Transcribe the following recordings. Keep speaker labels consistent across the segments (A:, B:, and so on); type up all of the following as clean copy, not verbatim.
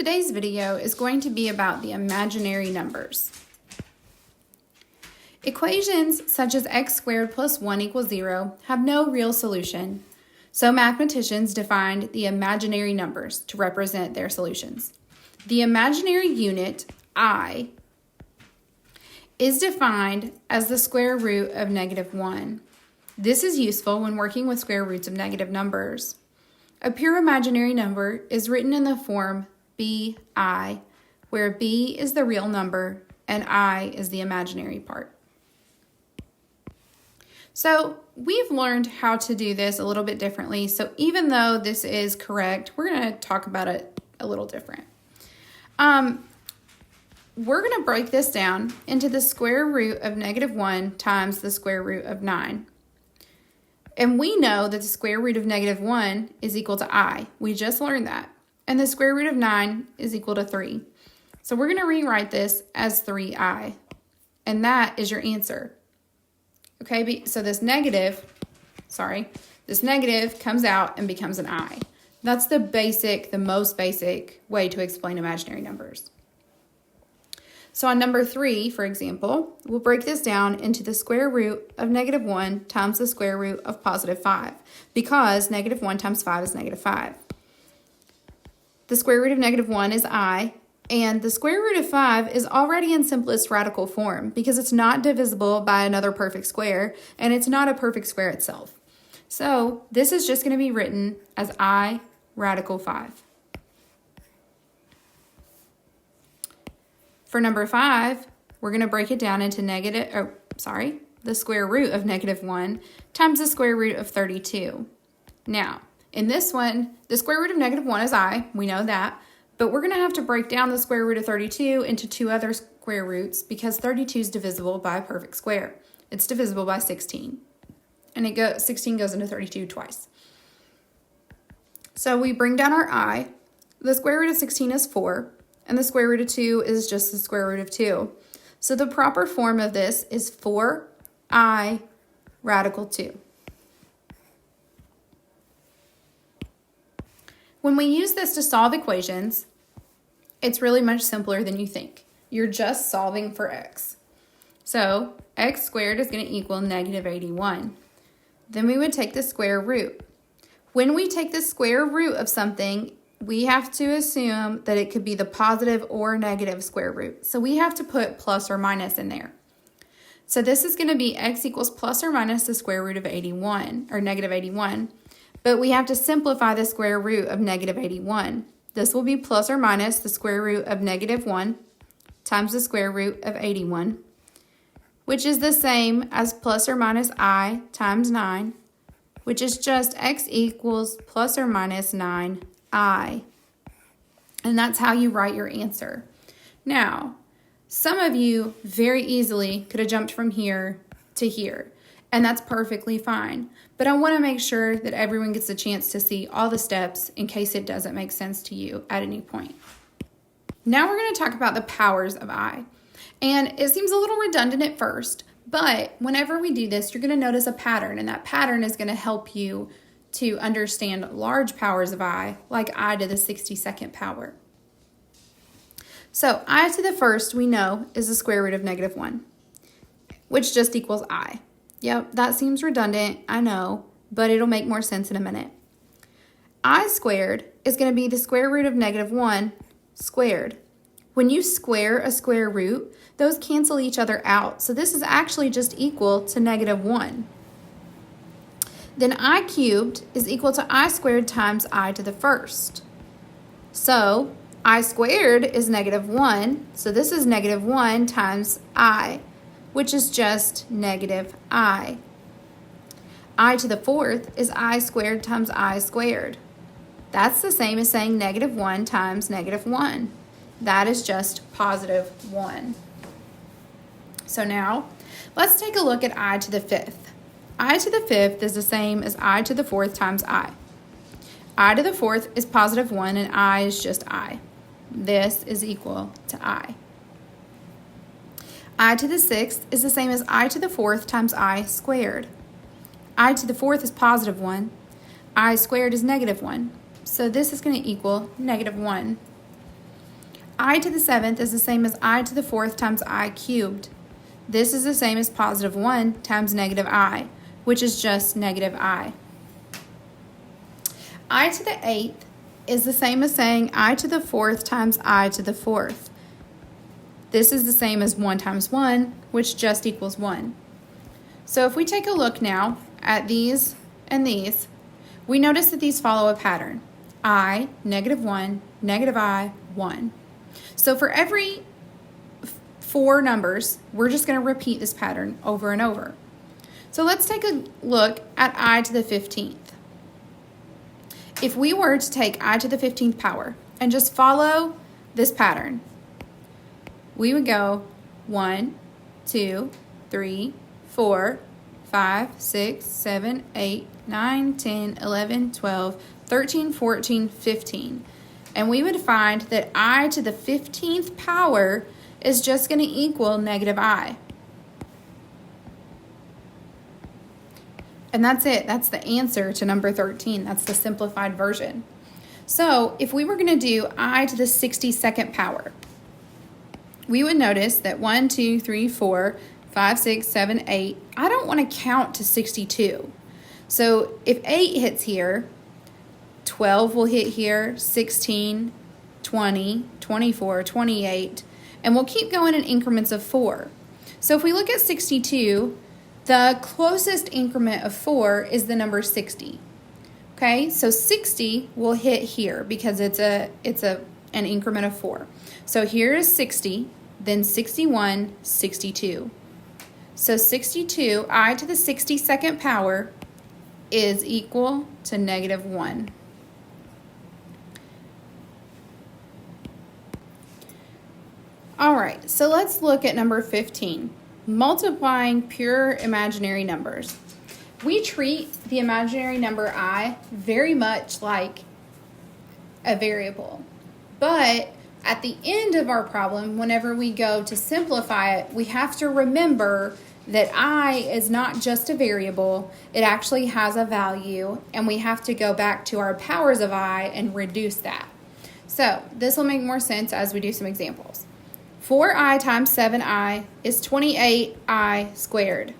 A: Today's video is going to be about the imaginary numbers. Equations such as x squared plus 1 equals 0 have no real solution, so mathematicians defined the imaginary numbers to represent their solutions. The imaginary unit, I, is defined as the square root of -1. This is useful when working with square roots of negative numbers. A pure imaginary number is written in the form bi, where b is the real number and I is the imaginary part. So we've learned how to do this a little bit differently. So even though this is correct, we're going to talk about it a little different. We're going to break this down into the square root of -1 times the square root of 9. And we know that the square root of -1 is equal to I. We just learned that. And the square root of 9 is equal to 3. So we're going to rewrite this as 3I. And that is your answer. Okay, so this negative comes out and becomes an I. That's the most basic way to explain imaginary numbers. So on number 3, for example, we'll break this down into the square root of -1 times the square root of +5, because -1 times 5 is -5. The square root of -1 is I, and the square root of 5 is already in simplest radical form because it's not divisible by another perfect square, and it's not a perfect square itself. So this is just going to be written as I radical 5. For number 5, we're going to break it down into the square root of -1 times the square root of 32. Now, in this one, the square root of -1 is I, we know that, but we're going to have to break down the square root of 32 into two other square roots because 32 is divisible by a perfect square. It's divisible by 16, and 16 goes into 32 twice. So we bring down our I. The square root of 16 is 4, and the square root of 2 is just the square root of 2. So the proper form of this is 4I radical 2. When we use this to solve equations, it's really much simpler than you think. You're just solving for x. So x squared is going to equal -81. Then we would take the square root. When we take the square root of something, we have to assume that it could be the positive or negative square root. So we have to put plus or minus in there. So this is going to be x equals plus or minus the square root of 81, or -81. But we have to simplify the square root of -81. This will be plus or minus the square root of -1 times the square root of 81, which is the same as plus or minus I times 9, which is just x equals plus or minus 9I. And that's how you write your answer. Now, some of you very easily could have jumped from here to here, and that's perfectly fine. But I want to make sure that everyone gets a chance to see all the steps in case it doesn't make sense to you at any point. Now we're going to talk about the powers of I. And it seems a little redundant at first, but whenever we do this, you're going to notice a pattern, and that pattern is going to help you to understand large powers of I, like I to the 62nd power. So I to the first, we know, is the square root of -1, which just equals I. Yep, that seems redundant, I know, but it'll make more sense in a minute. I squared is going to be the square root of -1 squared. When you square a square root, those cancel each other out, so this is actually just equal to -1. Then I cubed is equal to I squared times I to the first. So I squared is -1, so this is -1 times I, which is just -I. I to the fourth is I squared times I squared. That's the same as saying -1 times -1. That is just +1. So now, let's take a look at I to the fifth. I to the fifth is the same as I to the fourth times I. I to the fourth is +1 and I is just I. This is equal to I. I to the sixth is the same as I to the fourth times I squared. I to the fourth is +1. I squared is -1. So this is going to equal -1. I to the 7th is the same as I to the 4th times I cubed. This is the same as positive 1 times negative I, which is just negative I. I to the 8th is the same as saying I to the 4th times I to the 4th. This is the same as 1 times 1, which just equals 1. So if we take a look now at these and these, we notice that these follow a pattern. I, negative 1, negative I, 1. So for every 4 numbers, we're just going to repeat this pattern over and over. So let's take a look at I to the 15th. If we were to take I to the 15th power and just follow this pattern, we would go 1, 2, 3, 4, 5, 6, 7, 8, 9, 10, 11, 12, 13, 14, 15. And we would find that I to the 15th power is just going to equal negative I. And that's it. That's the answer to number 13. That's the simplified version. So if we were going to do I to the 62nd power, we would notice that 1, 2, 3, 4, 5, 6, 7, 8. I don't want to count to 62. So if 8 hits here, 12 will hit here, 16, 20, 24, 28, and we'll keep going in increments of 4. So if we look at 62, the closest increment of 4 is the number 60. Okay, so 60 will hit here because it's an increment of 4. So here is 60, then 61, 62. So 62, I to the 62nd power, is equal to negative 1. All right, so let's look at number 15, multiplying pure imaginary numbers. We treat the imaginary number I very much like a variable, but at the end of our problem, whenever we go to simplify it, we have to remember that I is not just a variable, it actually has a value, and we have to go back to our powers of I and reduce that. So this will make more sense as we do some examples. 4i times 7i is 28i squared.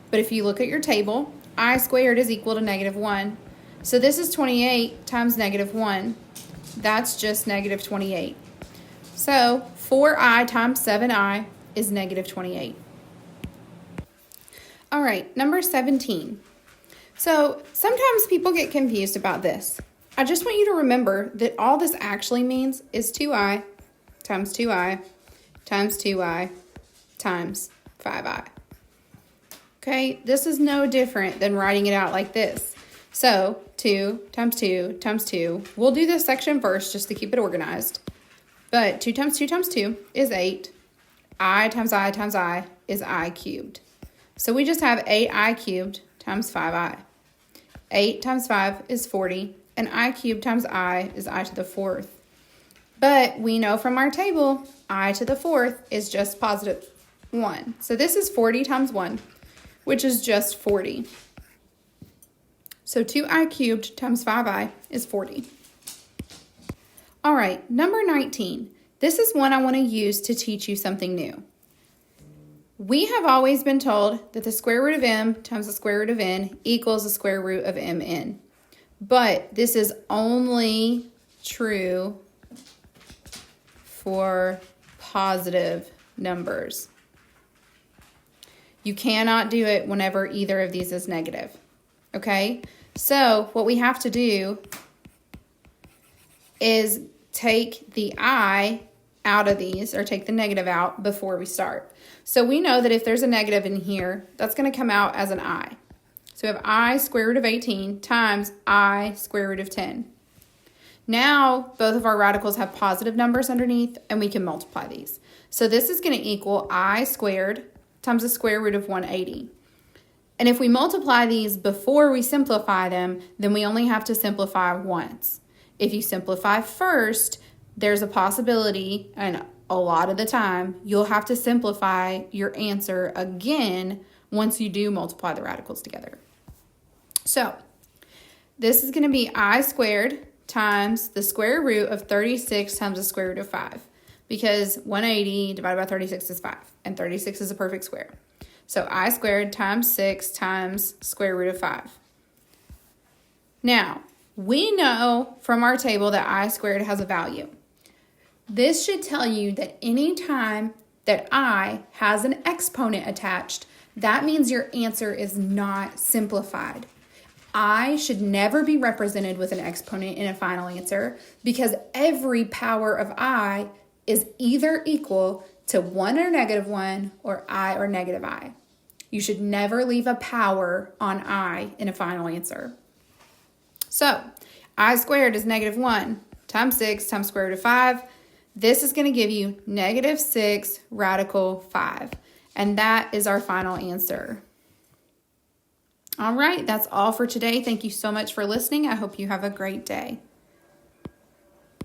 A: But if you look at your table, I squared is equal to negative 1. So this is 28 times negative 1. That's just negative 28. So 4i times 7i is negative 28. All right, number 17. So sometimes people get confused about this. I just want you to remember that all this actually means is 2i times 2i times 2i times 5i. Okay, this is no different than writing it out like this. So 2 times 2 times 2. We'll do this section first just to keep it organized. But 2 times 2 times 2 is 8. I times I times I is I cubed. So we just have 8i cubed times 5i. 8 times 5 is 40. And I cubed times I is I to the 4th. But we know from our table, I to the 4th is just positive 1. So this is 40 times 1, which is just 40. So 2i cubed times 5i is 40. All right, number 19. This is one I want to use to teach you something new. We have always been told that the square root of m times the square root of n equals the square root of mn. But this is only true for positive numbers. You cannot do it whenever either of these is negative. Okay? So what we have to do is take the I out of these, or take the negative out before we start. So we know that if there's a negative in here, that's going to come out as an I. So we have I square root of 18 times I square root of 10. Now, both of our radicals have positive numbers underneath, and we can multiply these. So this is going to equal I squared times the square root of 180. And if we multiply these before we simplify them, then we only have to simplify once. If you simplify first, there's a possibility, and a lot of the time, you'll have to simplify your answer again once you do multiply the radicals together. So this is going to be I squared times the square root of 36 times the square root of 5. because 180 divided by 36 is 5, and 36 is a perfect square. So I squared times 6 times square root of 5. Now, we know from our table that I squared has a value. This should tell you that any time that I has an exponent attached, that means your answer is not simplified. I should never be represented with an exponent in a final answer because every power of I is either equal to 1 or -1 or I or negative I. You should never leave a power on I in a final answer. So I squared is -1 times 6 times square root of 5. This is going to give you -6 radical 5. And that is our final answer. All right, that's all for today. Thank you so much for listening. I hope you have a great day.